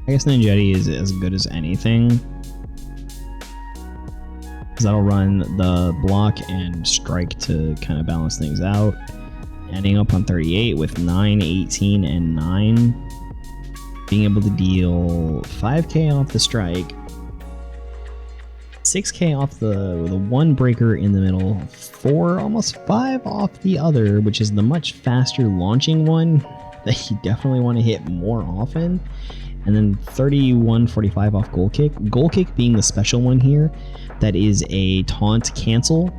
I guess Ninjetti is as good as anything. Because that'll run the block and strike to kind of balance things out. Ending up on 38 with 9, 18, and 9. Being able to deal 5k off the strike. 6k off the one breaker in the middle. 4, almost 5 off the other, which is the much faster launching one that you definitely want to hit more often. And then 31, 45 off goal kick. Goal kick being the special one here. That is a taunt cancel.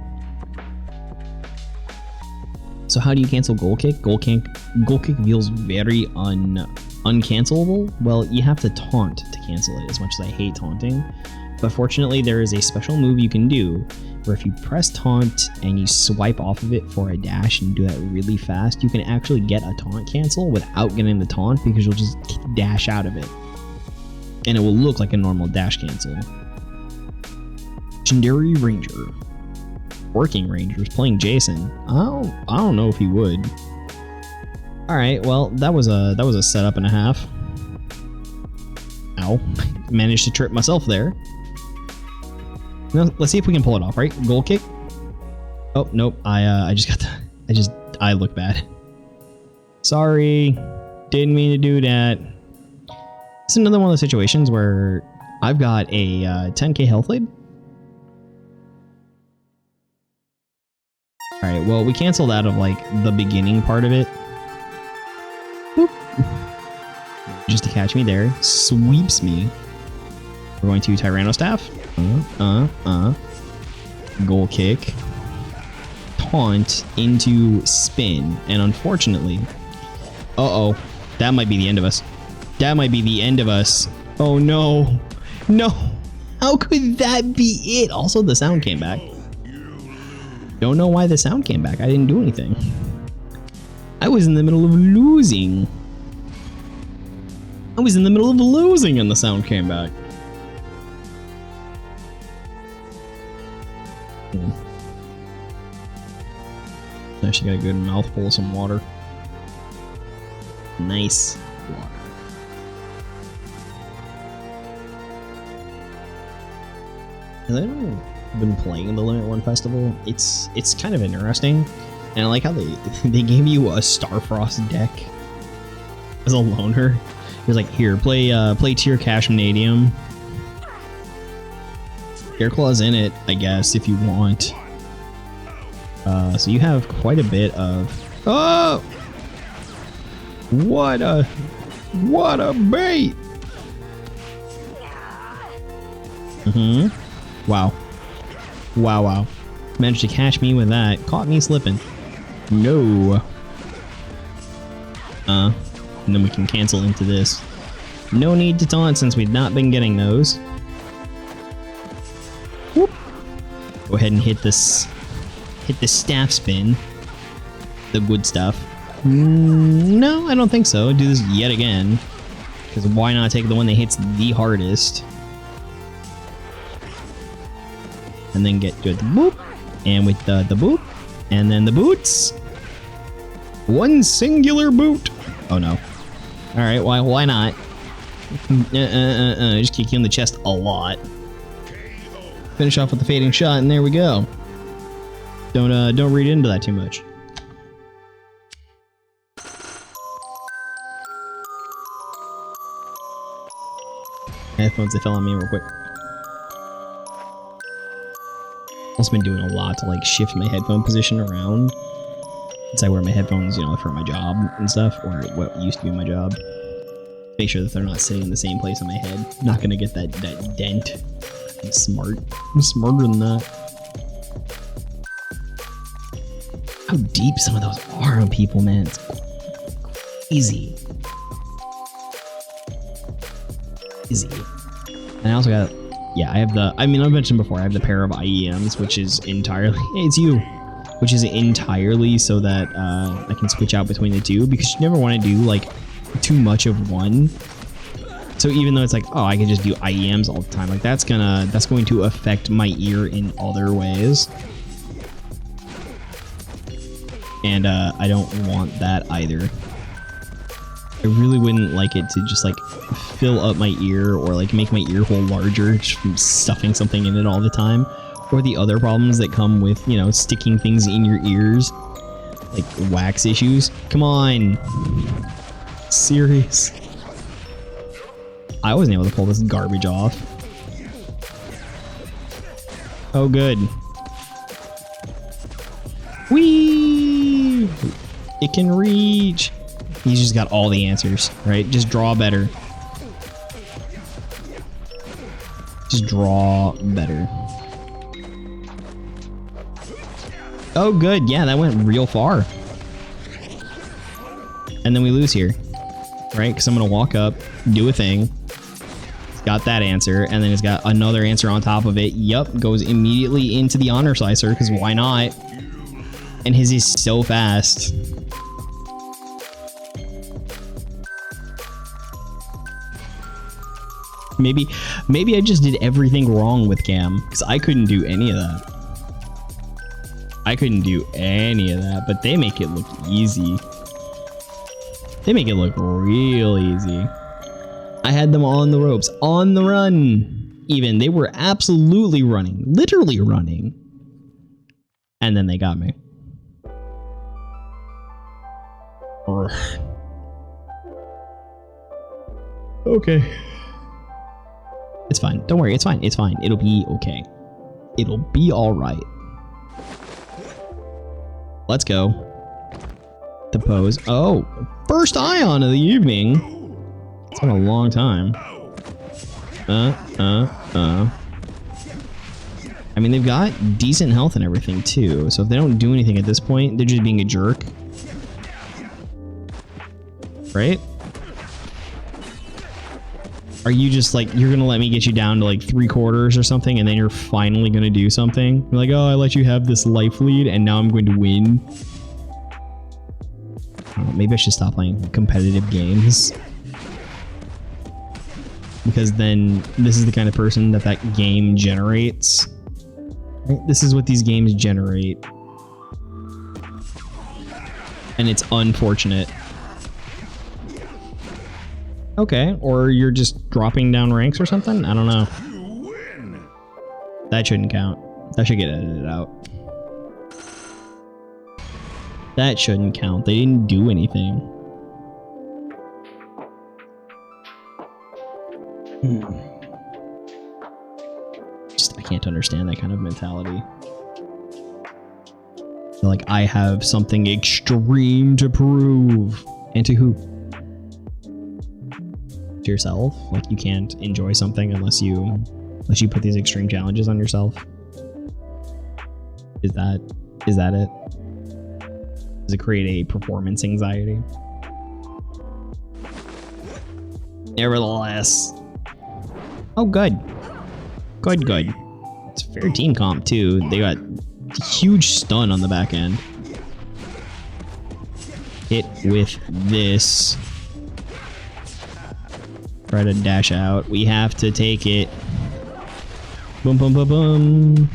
So how do you cancel goal kick? Goal kick feels very uncancelable. Well, you have to taunt to cancel it, as much as I hate taunting. But fortunately, there is a special move you can do where if you press taunt and you swipe off of it for a dash and do that really fast, you can actually get a taunt cancel without getting the taunt because you'll just dash out of it. And it will look like a normal dash cancel. Legendary Ranger. Working Rangers playing Jason. I don't know if he would. Alright, well, that was a setup and a half. Ow. Managed to trip myself there. Now, let's see if we can pull it off, right? Goal kick. Oh, nope. I look bad. Sorry. Didn't mean to do that. It's another one of those situations where I've got a 10k health lead. Alright, well, we canceled out of, like, the beginning part of it. Boop. Just to catch me there. Sweeps me. We're going to Tyranno Staff. Goal kick. Taunt into spin. And unfortunately... Uh-oh. That might be the end of us. That might be the end of us. Oh, no. No. How could that be it? Also, the sound came back. Don't know why the sound came back. I didn't do anything. I was in the middle of losing. And the sound came back. Actually got a good mouthful of some water. Nice water. Has anyone been playing the Limit 1 Festival? It's kind of interesting. And I like how they gave you a Starfrost deck as a loner. It was like, here, play Tier Cash Vanadium. Airclaw's in it, I guess, if you want. So you have quite a bit of... Oh! What a bait! Wow. Wow. Managed to catch me with that. Caught me slipping. No. And then we can cancel into this. No need to taunt since we've not been getting those. Whoop. Go ahead and hit this staff spin. The good stuff. No, I don't think so. Do this yet again. Because why not take the one that hits the hardest? And then get good boop. And with the boop. And then the boots. One singular boot. Oh no. Alright, why not? Just kick you in the chest a lot. Finish off with the fading shot, and there we go. Don't read into that too much. Headphones, they fell on me real quick. Also been doing a lot to like shift my headphone position around. Since I wear my headphones, you know, for my job and stuff, or what used to be my job. Make sure that they're not sitting in the same place on my head. Not gonna get that dent. I'm smart. I'm smarter than that. How deep some of those are on people, man. It's easy. Easy. And I also got, yeah, I have the, I mean, I've mentioned before, I have the pair of IEMs, which is entirely, hey, it's you. Which is entirely so that I can switch out between the two, because you never want to do like too much of one. So even though it's like, oh, I can just do IEMs all the time, like that's going to affect my ear in other ways. And I don't want that either. I really wouldn't like it to just like fill up my ear or like make my ear hole larger just from stuffing something in it all the time. Or the other problems that come with, you know, sticking things in your ears. Like wax issues. Come on. Serious. I wasn't able to pull this garbage off. Oh, good. Whee! It can reach. He's just got all the answers, right? Just draw better. Just draw better. Oh, good. Yeah, that went real far. And then we lose here, right? Because I'm going to walk up, do a thing. It's got that answer, and then it's got another answer on top of it. Yup, goes immediately into the honor slicer, because why not? And his is so fast. Maybe I just did everything wrong with Cam, because I couldn't do any of that. I couldn't do any of that, but they make it look easy. They make it look real easy. I had them on the ropes, on the run. Even, they were absolutely running, literally running. And then they got me. Okay. It's fine. Don't worry. It's fine. It's fine. It'll be okay. It'll be all right. Let's go. The pose. Oh, first ion of the evening. It's been a long time. I mean, they've got decent health and everything too. So if they don't do anything at this point, they're just being a jerk. Right? Are you just like, you're gonna let me get you down to like 3/4 or something, and then you're finally gonna do something? You're like, oh, I let you have this life lead, and now I'm going to win. I don't know, maybe I should stop playing competitive games. Because then this is the kind of person that that game generates. Right? This is what these games generate. And it's unfortunate. Okay, or you're just dropping down ranks or something? I don't know. That shouldn't count. That should get edited out. That shouldn't count. They didn't do anything. Just, I can't understand that kind of mentality. I feel like I have something extreme to prove. And to who? To yourself. Like, you can't enjoy something unless you put these extreme challenges on yourself. Is that it? Does it create a performance anxiety? Nevertheless. Oh, good. Good. It's a fair team comp too. They got huge stun on the back end. Hit with this. Try to dash out. We have to take it. Boom, boom, boom, boom.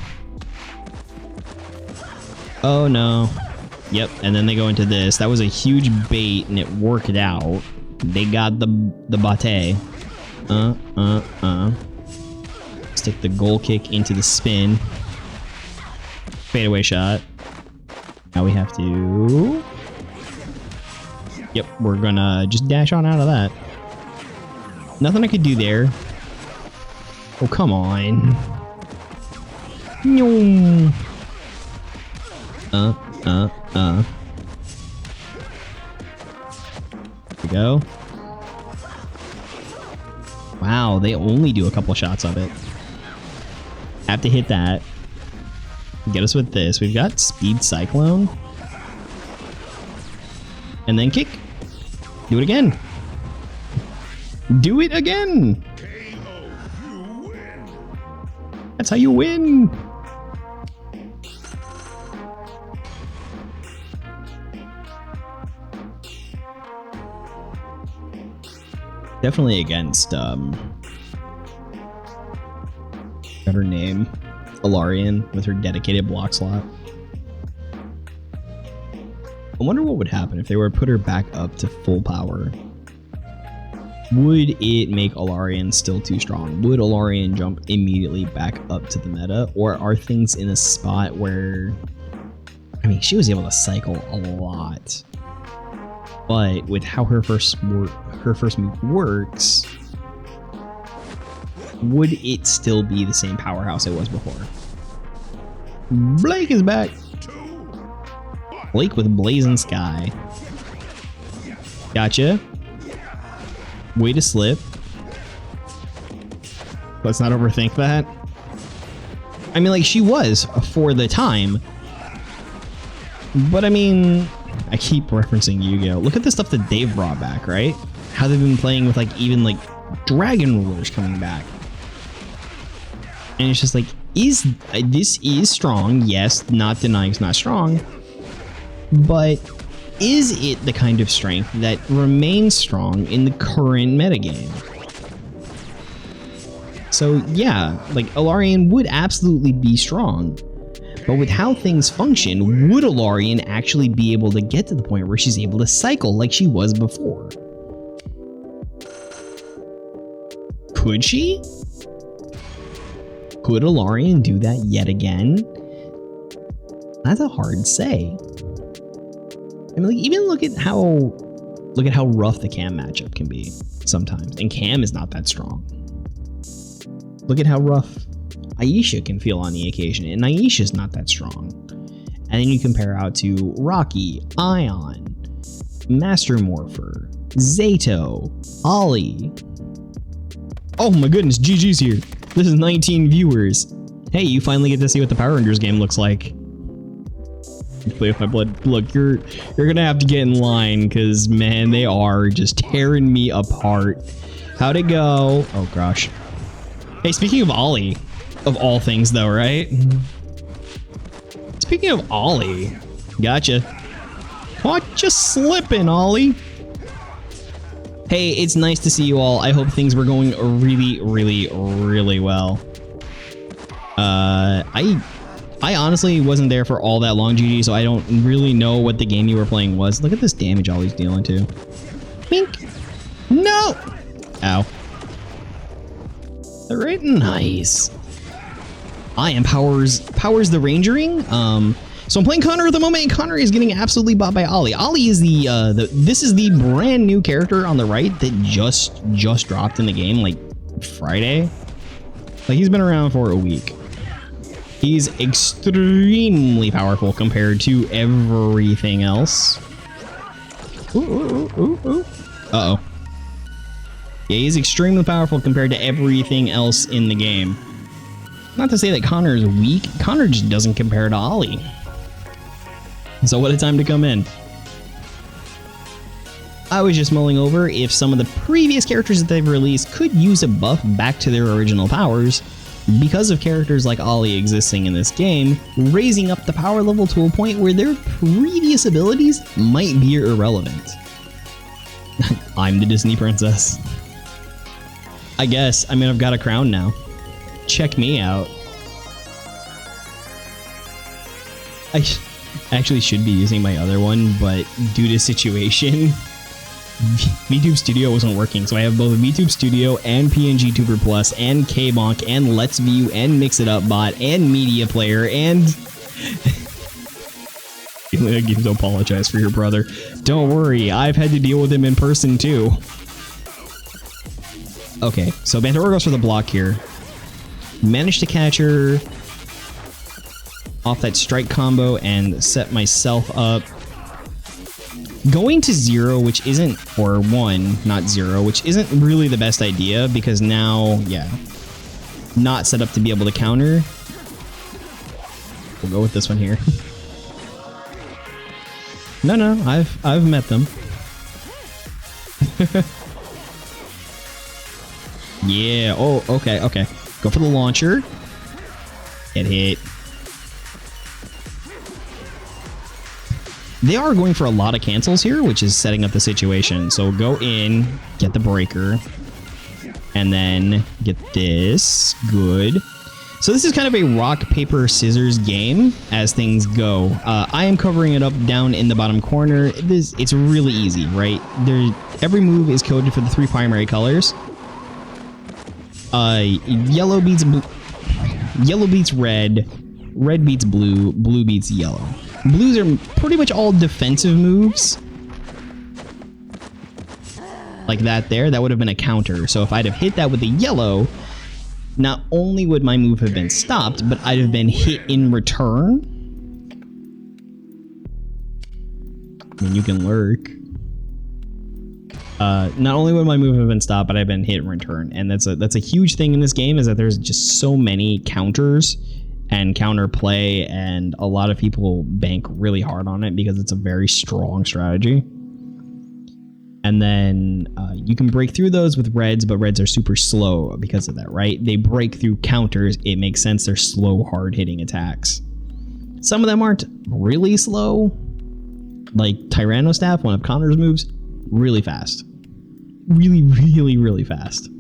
Oh no. Yep, and then they go into this. That was a huge bait and it worked out. They got the bate. Stick the goal kick into the spin. Fadeaway shot. Now we have to... Yep, we're gonna just dash on out of that. Nothing I could do there. Oh, come on. No. There we go. Wow, they only do a couple shots of it. Have to hit that. Get us with this. We've got Speed Cyclone. And then kick. Do it again. Do it again. That's how you win. Definitely against got her name, Alarian, with her dedicated block slot. I wonder what would happen if they were to put her back up to full power Would it make Alarian still too strong? Would Alarian jump immediately back up to the meta? Or are things in a spot where... I mean, she was able to cycle a lot. But with how her first move works, would it still be the same powerhouse it was before? Blake is back. Blake with Blazing Sky. Gotcha. Way to slip. Let's not overthink that. I mean, like, she was for the time. But I mean, I keep referencing Yu-Gi-Oh! Look at the stuff that they've brought back, right? How they've been playing with, like, even, like, Dragon Rulers coming back. And it's just like, this is strong. Yes, not denying it's not strong. But is it the kind of strength that remains strong in the current metagame? So yeah, like Alarian would absolutely be strong. But with how things function, would Alarian actually be able to get to the point where she's able to cycle like she was before? Could she? Could Alarian do that yet again? That's a hard say. I mean, like, even look at how rough the Cam matchup can be sometimes, and Cam is not that strong. Look at how rough Aisha can feel on the occasion, and Aisha's not that strong. And then you compare out to Rocky, Ion, Master Morpher, Zato, Ollie. Oh my goodness, GG's here. This is 19 viewers. Hey, you finally get to see what the Power Rangers game looks like. Play with my blood. Look, you're gonna have to get in line because, man, they are just tearing me apart. How'd it go? Oh gosh. Hey, speaking of Ollie, of all things though, right? Speaking of Ollie, gotcha. Caught you slipping, Ollie. Hey, it's nice to see you all. I hope things were going really, really, really well. I honestly wasn't there for all that long, GG, so I don't really know what the game you were playing was. Look at this damage Ollie's dealing too. Mink. No! Ow. Alright, nice. I am powers the Rangering. So I'm playing Connor at the moment, and Connor is getting absolutely bought by Ollie. Ollie is this is the brand new character on the right that just dropped in the game like Friday. Like, he's been around for a week. He's extremely powerful compared to everything else. Ooh. Uh-oh. Yeah, he's extremely powerful compared to everything else in the game. Not to say that Connor is weak. Connor just doesn't compare to Ollie. So what a time to come in. I was just mulling over if some of the previous characters that they've released could use a buff back to their original powers, because of characters like Ollie existing in this game, raising up the power level to a point where their previous abilities might be irrelevant. I'm the Disney princess. I guess. I mean, I've got a crown now. Check me out. I actually should be using my other one, but due to situation, VTube Studio wasn't working, so I have both VTube Studio and PNG Tuber Plus and KBonk and Let's View and Mix It Up Bot and Media Player and... You need to apologize for your brother. Don't worry, I've had to deal with him in person too. Okay, so Bantora goes for the block here. Managed to catch her off that strike combo and set myself up. Going to 0, which isn't, or 1, not 0, which isn't really the best idea because now, yeah, not set up to be able to counter. We'll go with this one here. No, I've met them. Yeah, oh, okay. Go for the launcher. Get hit. They are going for a lot of cancels here, which is setting up the situation. So go in, get the breaker, and then get this. Good. So this is kind of a rock, paper, scissors game as things go. I am covering it up down in the bottom corner. It's really easy, right? Every move is coded for the 3 primary colors. Yellow beats red, red beats blue, blue beats yellow. Blues are pretty much all defensive moves. Like that there, that would have been a counter. So if I'd have hit that with the yellow, not only would my move have been stopped, but I'd have been hit in return. I mean, you can lurk. Not only would my move have been stopped, but I've been hit in return. And that's a huge thing in this game, is that there's just so many counters and counter play, and a lot of people bank really hard on it because it's a very strong strategy. And then you can break through those with reds, but reds are super slow because of that, right? They break through counters. It makes sense. They're slow, hard-hitting attacks. Some of them aren't really slow. Like Tyrannostaff, one of Connor's moves, really fast. Really, really, really fast.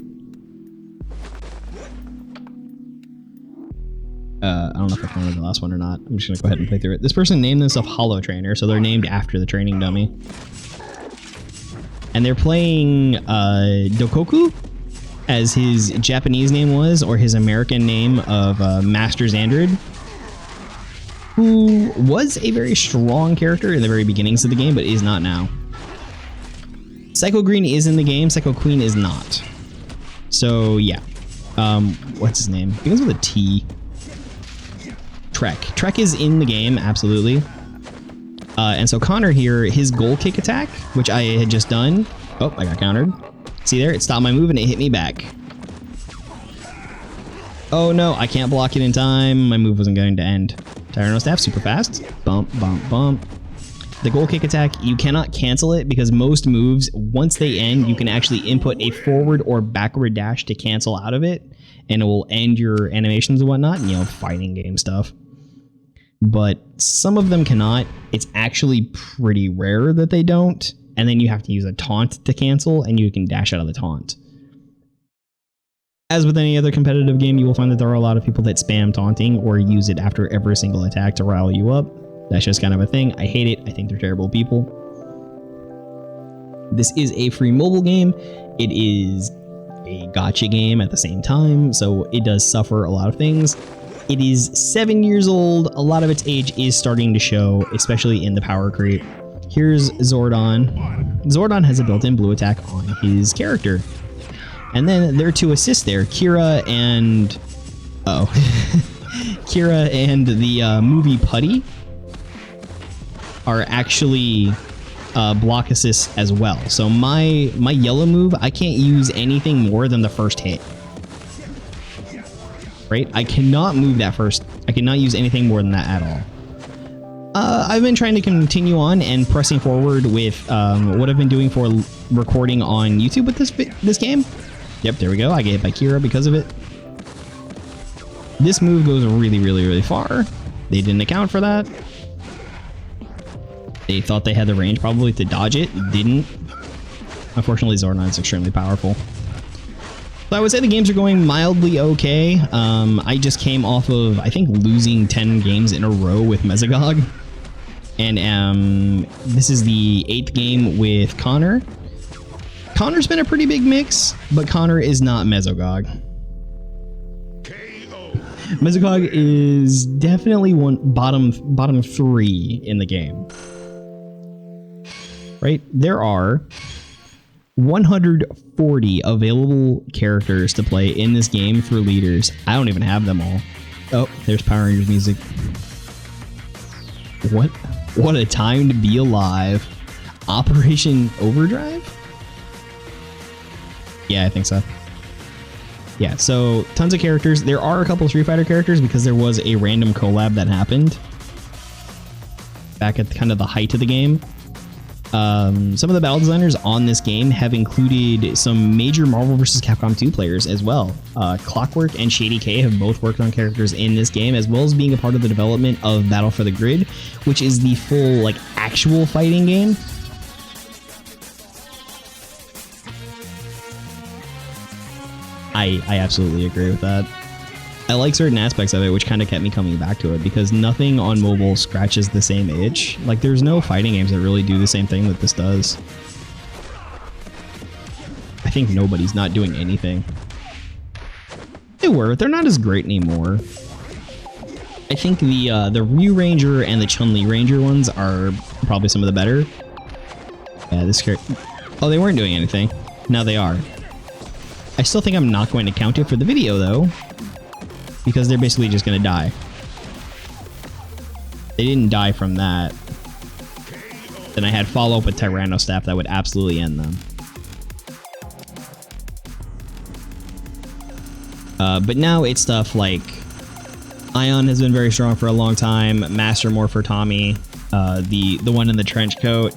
I don't know if I counted the last one or not. I'm just going to go ahead and play through it. This person named themselves Hollow Trainer, so they're named after the training dummy. And they're playing Dokoku, as his Japanese name was, or his American name of Master Xandred, who was a very strong character in the very beginnings of the game, but is not now. Psycho Green is in the game, Psycho Queen is not. So, yeah. What's his name? It begins with a T. Trek. Trek is in the game, absolutely. And so Connor here, his goal kick attack, which I had just done. Oh, I got countered. See there? It stopped my move and it hit me back. Oh no, I can't block it in time. My move wasn't going to end. Tyrannostaff, super fast. Bump, bump, bump. The goal kick attack, you cannot cancel it because most moves, once they end, you can actually input a forward or backward dash to cancel out of it. And it will end your animations and whatnot, you know, fighting game stuff. But some of them cannot. It's actually pretty rare that they don't. And then you have to use a taunt to cancel, and you can dash out of the taunt. As with any other competitive game, you will find that there are a lot of people that spam taunting or use it after every single attack to rile you up. That's just kind of a thing. I hate it. I think they're terrible people. This is a free mobile game. It is a gacha game at the same time, so it does suffer a lot of things. It is 7 years old. A lot of its age is starting to show, especially in the power creep. Here's Zordon. Zordon has a built-in blue attack on his character. And then there are 2 assists there. Kira and... Kira and the movie Putty are actually block assists as well. So my yellow move, I can't use anything more than the first hit. Right? I cannot move that first. I cannot use anything more than that at all. I've been trying to continue on and pressing forward with what I've been doing for recording on YouTube with this game. Yep, there we go. I get hit by Kira because of it. This move goes really, really, really far. They didn't account for that. They thought they had the range probably to dodge it. Didn't. Unfortunately, Zordon is extremely powerful. So I would say the games are going mildly okay. I just came off of, I think, losing 10 games in a row with Mesogog. And this is the 8th game with Connor. Connor's been a pretty big mix, but Connor is not Mesogog. Mesogog is definitely bottom 3 in the game. Right? There are 140 available characters to play in this game for leaders. I don't even have them all. Oh, there's Power Rangers music. What a time to be alive. Operation Overdrive? Yeah, I think so. Yeah, so tons of characters. There are a couple of Street Fighter characters because there was a random collab that happened back at kind of the height of the game. Some of the battle designers on this game have included some major Marvel vs. Capcom 2 players as well. Clockwork and Shady K have both worked on characters in this game, as well as being a part of the development of Battle for the Grid, which is the full, like, actual fighting game. I absolutely agree with that. I like certain aspects of it, which kind of kept me coming back to it, because nothing on mobile scratches the same itch. Like, there's no fighting games that really do the same thing that this does. I think nobody's not doing anything. They were. They're not as great anymore. I think the Ryu Ranger and the Chun-Li Ranger ones are probably some of the better. Yeah, this character... Oh, they weren't doing anything. Now they are. I still think I'm not going to count it for the video, though, because they're basically just going to die. They didn't die from that. Then I had follow-up with Tyranno Staff that would absolutely end them. But now it's stuff like Ion has been very strong for a long time. Master Morpher Tommy, the one in the trench coat,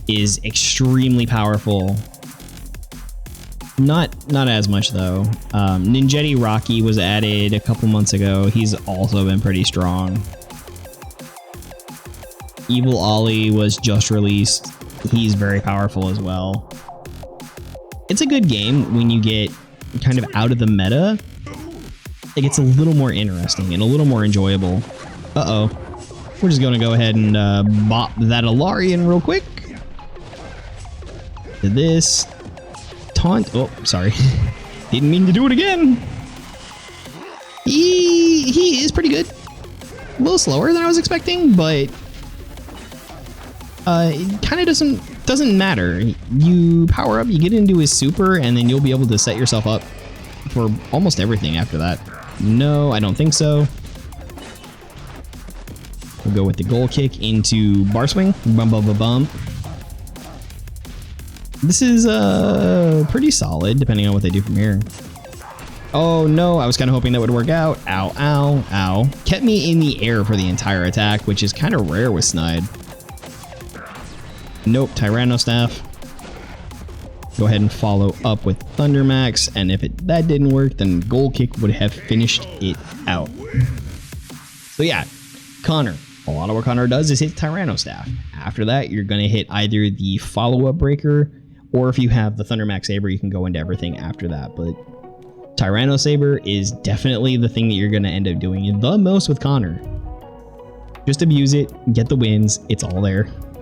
is extremely powerful. Not as much though. Ninjetti Rocky was added a couple months ago. He's also been pretty strong. Evil Ollie was just released. He's very powerful as well. It's a good game when you get kind of out of the meta. It gets a little more interesting and a little more enjoyable. Uh-oh. We're just gonna go ahead and bop that Alarian real quick. Did this. Taunt. Oh, sorry. Didn't mean to do it again. He is pretty good. A little slower than I was expecting, but it kind of doesn't matter. You power up, you get into his super, and then you'll be able to set yourself up for almost everything after that. No, I don't think so. We'll go with the goal kick into bar swing. Bum bum bum bum. This is pretty solid, depending on what they do from here. Oh no, I was kind of hoping that would work out. Ow, ow, ow. Kept me in the air for the entire attack, which is kind of rare with Snide. Nope, Tyranno Staff. Go ahead and follow up with Thundermax, and if that didn't work, then Goal Kick would have finished it out. So yeah, Connor. A lot of what Connor does is hit Tyranno Staff. After that, you're going to hit either the follow-up breaker, or if you have the Thundermax Saber, you can go into everything after that. But Tyranno Saber is definitely the thing that you're going to end up doing the most with Connor. Just abuse it, get the wins, it's all there.